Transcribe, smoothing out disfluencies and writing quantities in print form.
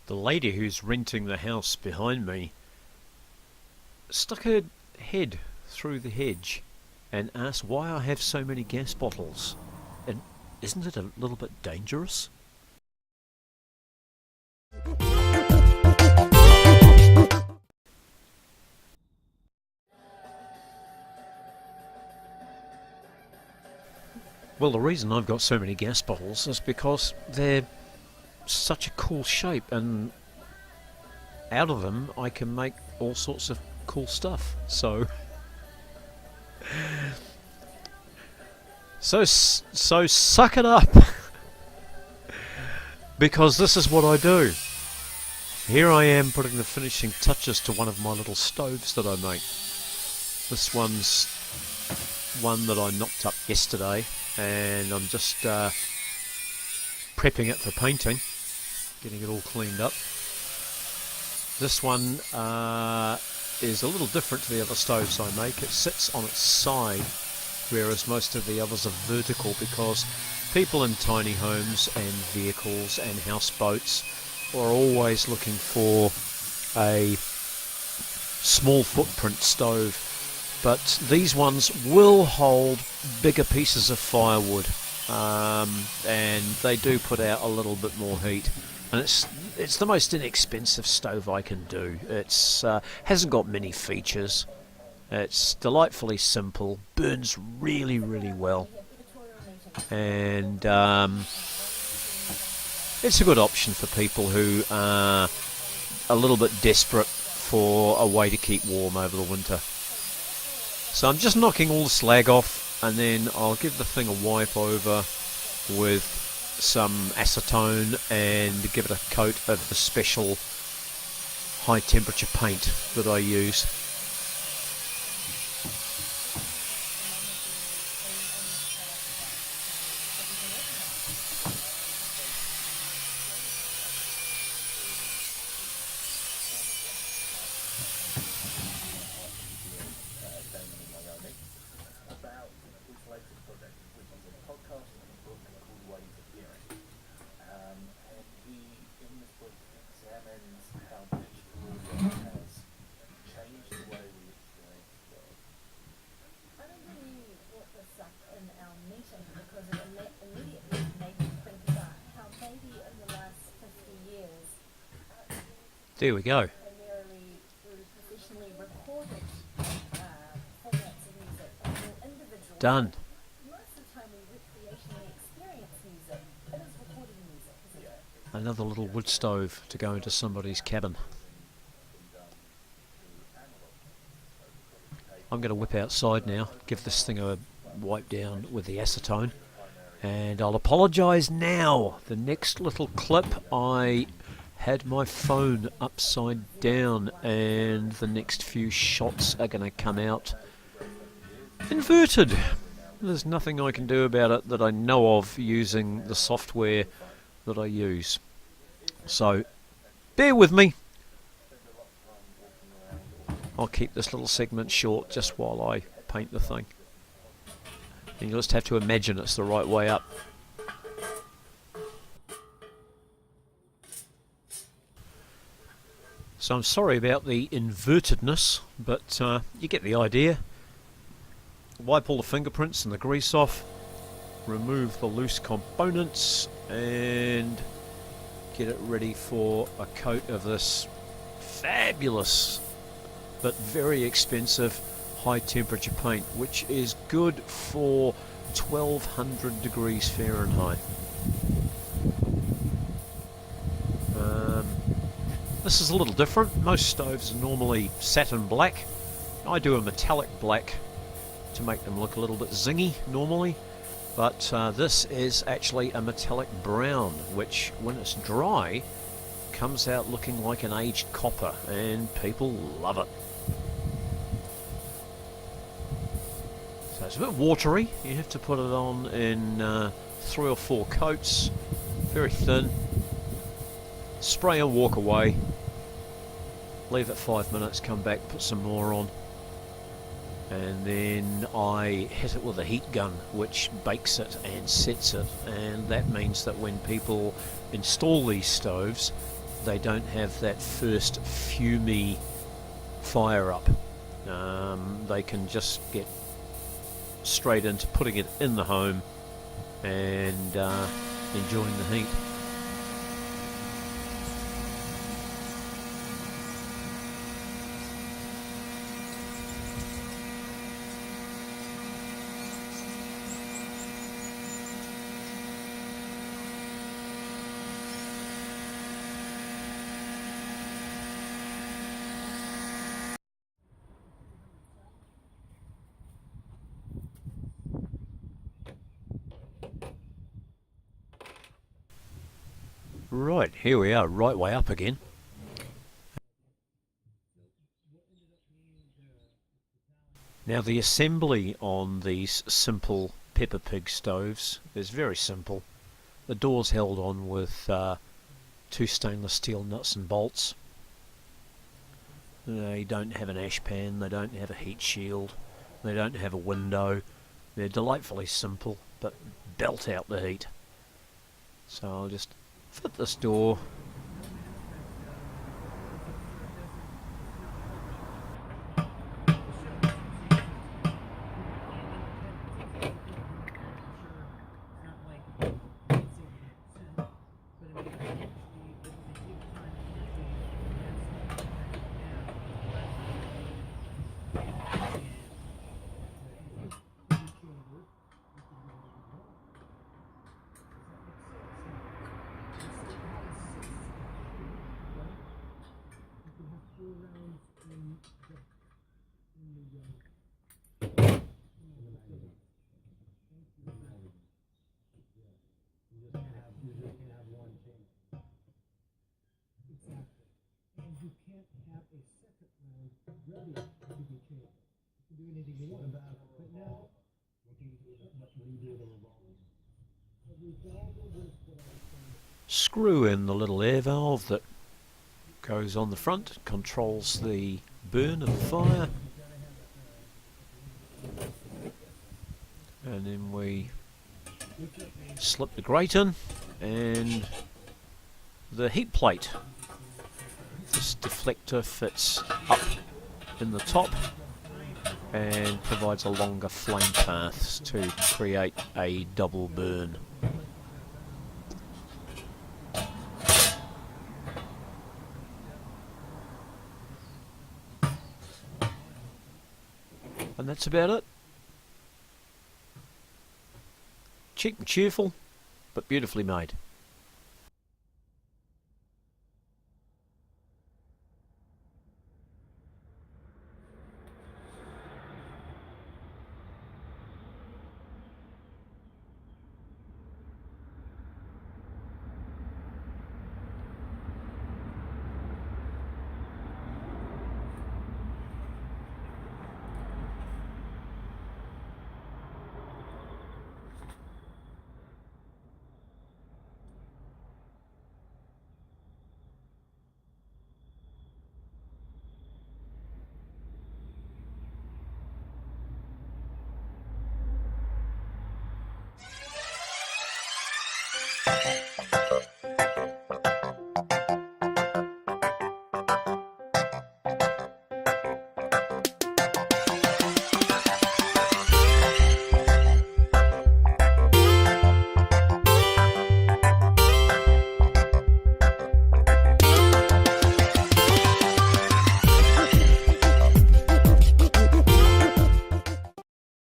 The lady who's renting the house behind me stuck her head through the hedge and asked why I have so many gas bottles. And isn't it a little bit dangerous? Well, the reason I've got so many gas bottles is because they're such a cool shape, and out of them I can make all sorts of cool stuff. So suck it up, because this is what I do. Here I am putting the finishing touches to one of my little stoves that I make. This one's one that I knocked up yesterday, and I'm just prepping it for painting, getting it all cleaned up. This one is a little different to the other stoves I make. It sits on its side, whereas most of the others are vertical, because people in tiny homes and vehicles and houseboats are always looking for a small footprint stove. But these ones will hold bigger pieces of firewood, and they do put out a little bit more heat. And it's the most inexpensive stove I can do. It's hasn't got many features. It's delightfully simple, burns really, really well, and it's a good option for people who are a little bit desperate for a way to keep warm over the winter. So I'm just knocking all the slag off, and then I'll give the thing a wipe over with some acetone and give it a coat of the special high temperature paint that I use. There we go. Done. Another little wood stove to go into somebody's cabin. I'm going to whip outside now, give this thing a wipe down with the acetone, and I'll apologise now. The next little clip, I had my phone upside down, and the next few shots are going to come out inverted. There's nothing I can do about it that I know of using the software that I use. So bear with me. I'll keep this little segment short just while I paint the thing. And you'll just have to imagine it's the right way up. So I'm sorry about the invertedness, but you get the idea. Wipe all the fingerprints and the grease off, remove the loose components, and get it ready for a coat of this fabulous but very expensive high temperature paint, which is good for 1200 degrees Fahrenheit. This is a little different. Most stoves are normally satin black. I do a metallic black to make them look a little bit zingy normally, but this is actually a metallic brown, which when it's dry comes out looking like an aged copper, and people love it. So it's a bit watery. You have to put it on in 3 or 4 coats, very thin. Spray and walk away. Leave it 5 minutes, come back, put some more on, and then I hit it with a heat gun, which bakes it and sets it, and that means that when people install these stoves, they don't have that first fumey fire up. They can just get straight into putting it in the home and enjoying the heat. Right, here we are, right way up again. Now the assembly on these simple Peppa Pig stoves is very simple. The door's held on with 2 stainless steel nuts and bolts. They don't have an ash pan, they don't have a heat shield, they don't have a window. They're delightfully simple but belt out the heat. So I'll just fit this door. Screw in the little air valve that goes on the front, controls the burn of the fire, and then we slip the grate in and the heat plate. This deflector fits up in the top and provides a longer flame path to create a double burn. And that's about it. Cheap and cheerful, but beautifully made.